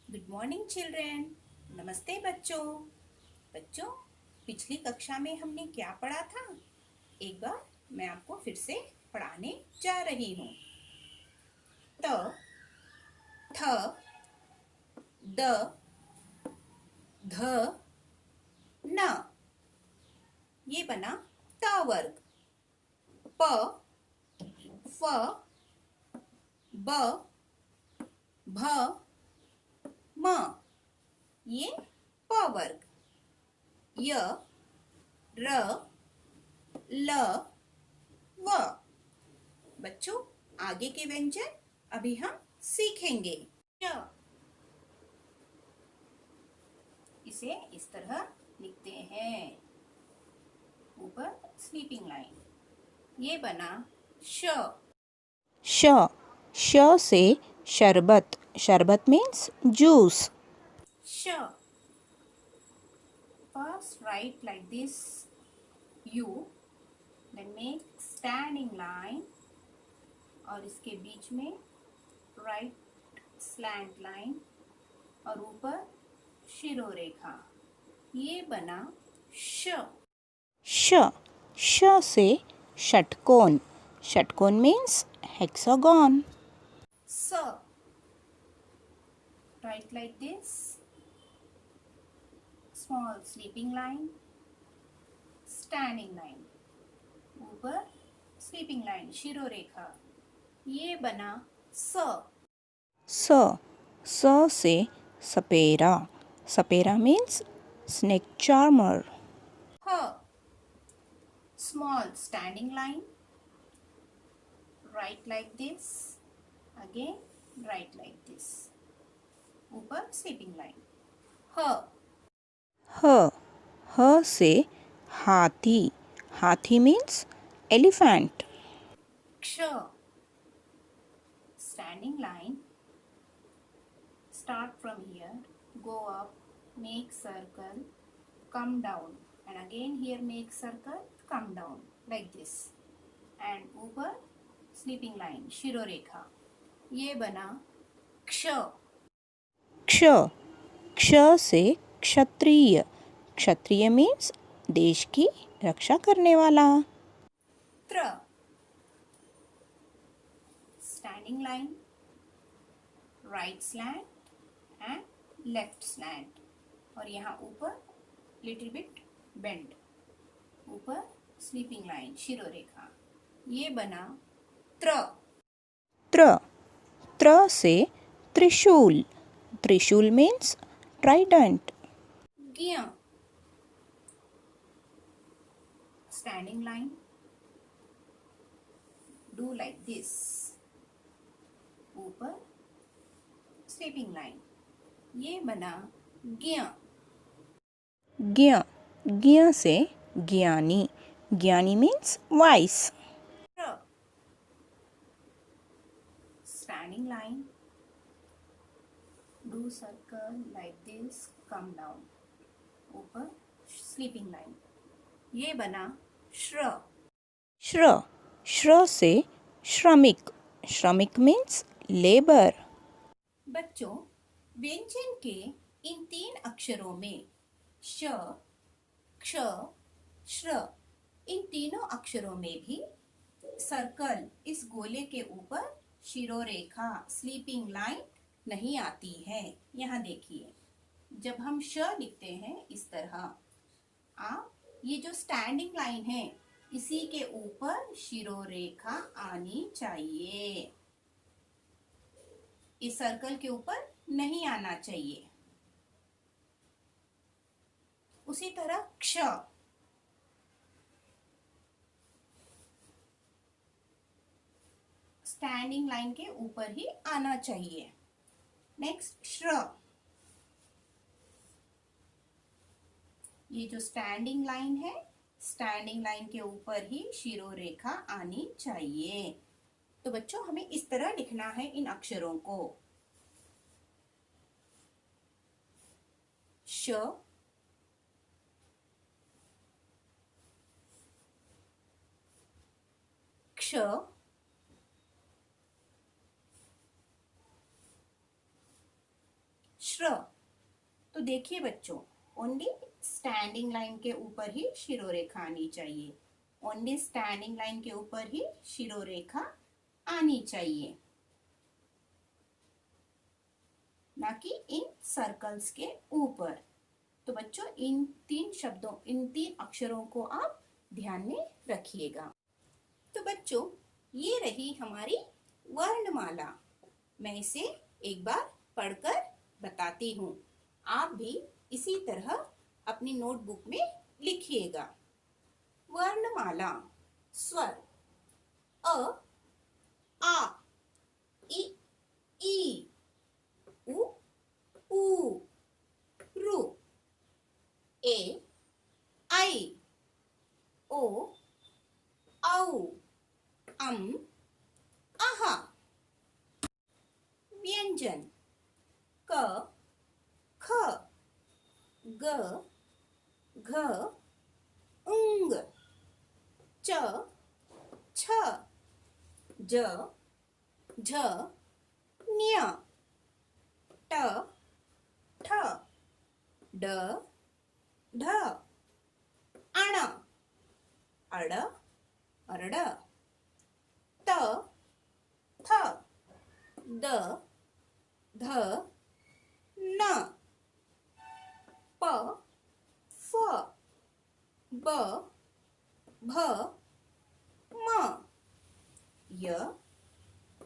Good morning children. नमस्ते बच्चों। बच्चों, पिछली कक्षा में हमने क्या पढ़ा था? एक बार मैं आपको फिर से पढ़ाने जा रही हूँ। त, थ, द, ध, न, ये बना त वर्ग। प, फ, ब, भ, म, ये प वर्ग। य, र, ल, व। बच्चों, आगे के व्यंजन अभी हम सीखेंगे। च, इसे इस तरह लिखते हैं, ऊपर स्लीपिंग लाइन। ये बना श। श श से शरबत। शरबत मीन्स जूस। श। First write like this U, then make standing line और इसके बीच में राइट स्लैंट लाइन और ऊपर शिरोरेखा। ये बना श। श श से षटकोण। षटकोण मीन्स हेक्सागन। स। Write like this, small sleeping line, standing line, ऊपर स्लीपिंग लाइन शिरोरेखा। ये बना स। स स से सपेरा। सपेरा मीन्स स्नेक चार्मर। ह। Small standing line, write like this, again write like this, ऊपर स्लीपिंग लाइन। ह। ह ह से हाथी। हाथी मीन्स एलिफेंट। क्ष। Standing line, start from here, go up, make circle, come down, and again here make circle, come down like this, and ऊपर sleeping line शिरोरेखा। ये बना क्ष। क्ष क्ष से क्षत्रिय। क्षत्रिय मीन्स देश की रक्षा करने वाला। त्र। Standing line, right slant and left slant, और यहाँ ऊपर लिटिल बिट बेंड, ऊपर स्लीपिंग लाइन शिरोरेखा। ये बना त्र। त्र त्र से त्रिशूल। त्रिशूल मीन्स ट्राइडेंट। ज्ञ। Standing line, do like this, ऊपर स्लीपिंग लाइन। ये बना ज्ञ। ज्ञ ज्ञ से ज्ञानी। ज्ञानी मीन्स वाइस। त्र। Standing line, do circle like this, come down, ऊपर स्लीपिंग लाइन। ये बना श्र। श्र श्र से श्रमिक। श्रमिक मीन्स लेबर। बच्चों, व्यंजन के इन 3 अक्षरों में श, क्ष, श्र, इन तीनों अक्षरों में भी सर्कल, इस गोले के ऊपर शिरोरेखा स्लीपिंग लाइन नहीं आती है। यहाँ देखिए, जब हम श लिखते हैं इस तरह, आप ये जो स्टैंडिंग लाइन है इसी के ऊपर शिरोरेखा आनी चाहिए, इस सर्कल के ऊपर नहीं आना चाहिए। उसी तरह क्ष, स्टैंडिंग लाइन के ऊपर ही आना चाहिए। नेक्स्ट श्र, ये जो स्टैंडिंग लाइन है, स्टैंडिंग लाइन के ऊपर ही शिरोरेखा आनी चाहिए। तो बच्चों, हमें इस तरह लिखना है इन अक्षरों को। श, क्ष, श्र। देखिए बच्चों, ओनली स्टैंडिंग लाइन के ऊपर ही शिरोरेखा आनी चाहिए। ओनली स्टैंडिंग लाइन के ऊपर ही शिरोरेखा आनी चाहिए, ना कि इन सर्कल्स के ऊपर। तो बच्चों इन तीन अक्षरों को आप ध्यान में रखिएगा। तो बच्चों ये रही हमारी वर्णमाला। मैं इसे एक बार पढ़कर बताती हूँ। आप भी इसी तरह अपनी नोटबुक में लिखिएगा। वर्णमाला। स्वर अ, आ, इ, ई, उ, ऊ, रू, ए, आई, ओ, औ, अम, आहा। व्यंजन क, ख, ग, घ, उंग, च, छ, ज, झ, न्य, ट, ठ, ड, ढ, अण, अड, अरड, त, थ, द, ध, न, प, फ, ब, भ, म, य,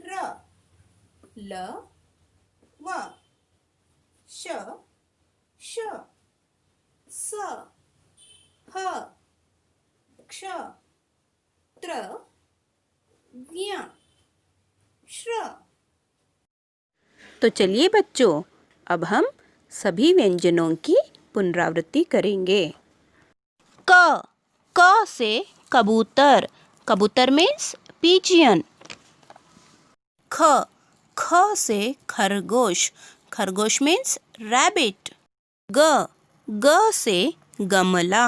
र, ल, व, श, श, स, ह, क्ष, त्र, ज्ञ, श्र। तो चलिए बच्चों, अब हम सभी व्यंजनों की पुनरावृत्ति करेंगे। क, क से कबूतर, कबूतर मीन्स पिजियन। ख, ख से खरगोश, खरगोश मीन्स रैबिट। ग, ग से गमला,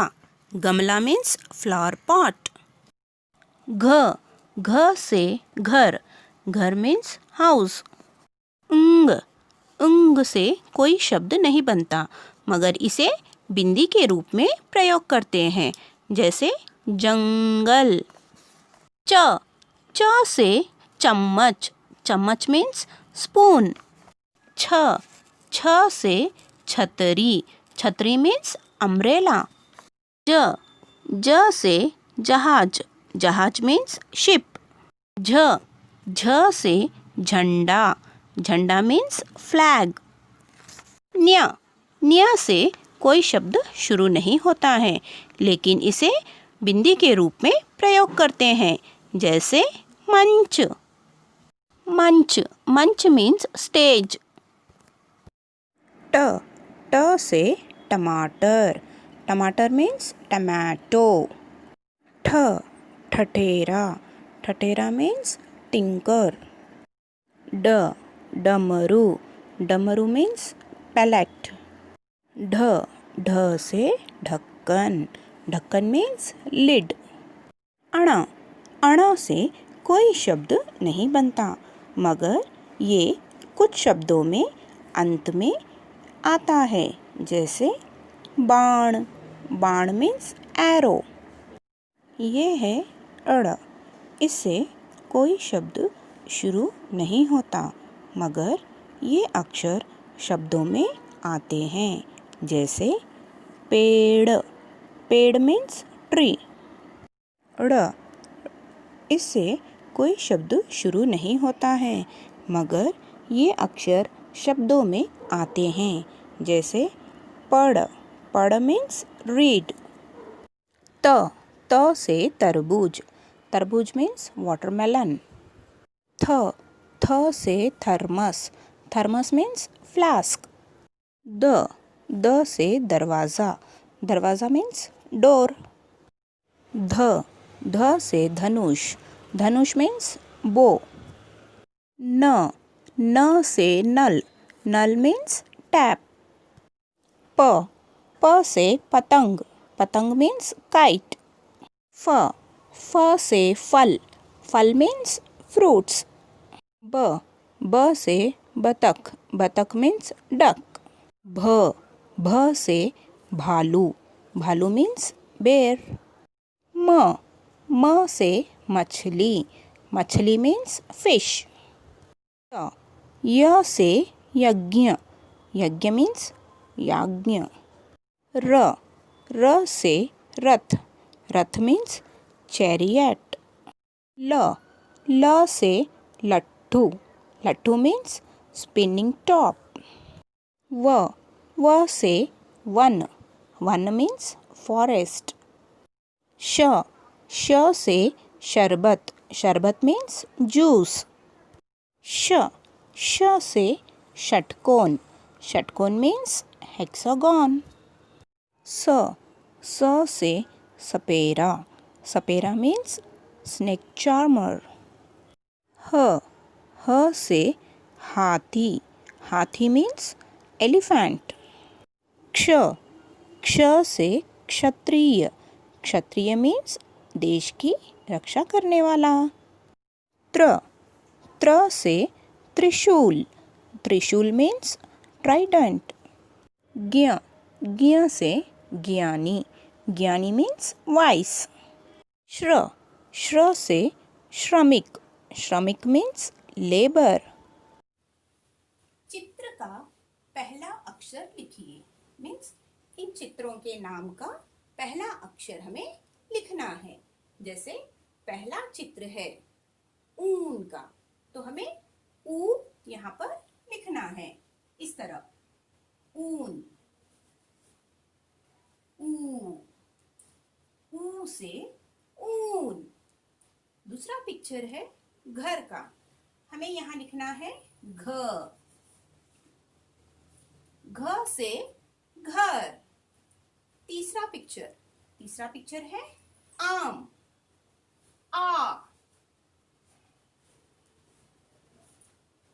गमला मीन्स फ्लावर पॉट। घ, घ से घर, घर मीन्स हाउस। उंग, उंग से कोई शब्द नहीं बनता, मगर इसे बिंदी के रूप में प्रयोग करते हैं, जैसे जंगल। च, च से चम्मच, चम्मच मीन्स स्पून। छ, छ से छतरी, छतरी मीन्स अम्ब्रेला। ज, ज से जहाज, जहाज मीन्स शिप। झ, झ से झंडा, झंडा मीन्स फ्लैग। न्य, न्य से कोई शब्द शुरू नहीं होता है, लेकिन इसे बिंदी के रूप में प्रयोग करते हैं, जैसे मंच। मंच, मंच मीन्स स्टेज। ट, ट से टमाटर, टमाटर मीन्स टमाटो। ठ, ठठेरा, ठठेरा मीन्स टिंकर। ड, डमरू, डमरू मीन्स पैलेट। ढ, ढ से ढक्कन, ढक्कन मीन्स लिड। अण, अण से कोई शब्द नहीं बनता, मगर ये कुछ शब्दों में अंत में आता है, जैसे बाण, बाण मीन्स एरो। ये है अड़, इससे कोई शब्द शुरू नहीं होता, मगर ये अक्षर शब्दों में आते हैं, जैसे पेड़, पेड़ मीन्स ट्री। ड़, इससे कोई शब्द शुरू नहीं होता है, मगर ये अक्षर शब्दों में आते हैं, जैसे पढ़, पढ़ मीन्स रीड। त, त से तरबूज, तरबूज मीन्स वाटरमेलन। थ, थ से thermos, thermos means flask. The, the से दरवाज़ा, दरवाज़ा मीन्स डोर। ध, ध से धनुष, धनुष मीन्स बो। न, न से नल, नल मीन्स टैप। प, प से पतंग, पतंग मीन्स काइट। फ, फ से फल, फल मीन्स फ्रूट्स। ब, ब से बतख, बतख मीन्स डक। भ, भ से भालू, भालू मीन्स बेर। म से मछली, मछली मीन्स फिश। य से यज्ञ, यज्ञ मीन्स याज्ञ। र से रथ, रथ मीन्स चैरियट। ल से लट्ठू, लट्ठू मीन्स स्पिनिंग टॉप। व से वन, वन मीन्स फॉरेस्ट। श से शरबत, शरबत मीन्स जूस। श से षटकोण, षटकोण मीन्स हेक्सागन। स से सपेरा, सपेरा मीन्स स्नेक चार्मर। ह से हाथी, हाथी मीन्स एलिफेंट। क्ष से क्षत्रिय, क्षत्रिय मीन्स देश की रक्षा करने वाला। त्र से त्रिशूल, त्रिशूल मीन्स ट्राइडेंट। ज्ञ से ज्ञानी, ज्ञानी मीन्स वाइस। श्र से श्रमिक, श्रमिक मीन्स लेबर। चित्र का पहला अक्षर लिखिए, मीन्स इन चित्रों के नाम का पहला अक्षर हमें लिखना है। जैसे पहला चित्र है ऊन का, तो हमें ऊ यहाँ पर लिखना है इस तरह, ऊन। ऊ से ऊन। दूसरा पिक्चर है घर का, हमें यहाँ लिखना है घ। घ से घर। तीसरा पिक्चर है आम,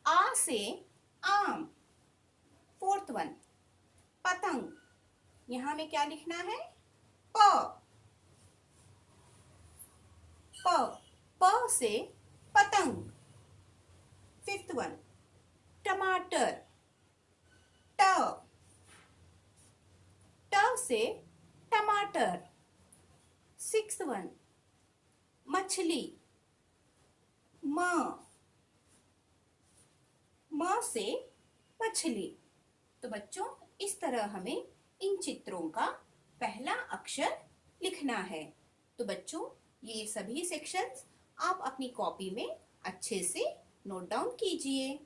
आ से आम। फोर्थ वन पतंग, यहाँ हमें क्या लिखना है प से पतंग। फिफ्थ वन टमाटर, ट से टमाटर। सिक्स्थ वन मछली, म से मछली। तो बच्चों इस तरह हमें इन चित्रों का पहला अक्षर लिखना है। तो बच्चों ये सभी सेक्शंस आप अपनी कॉपी में अच्छे से नोट डाउन कीजिए।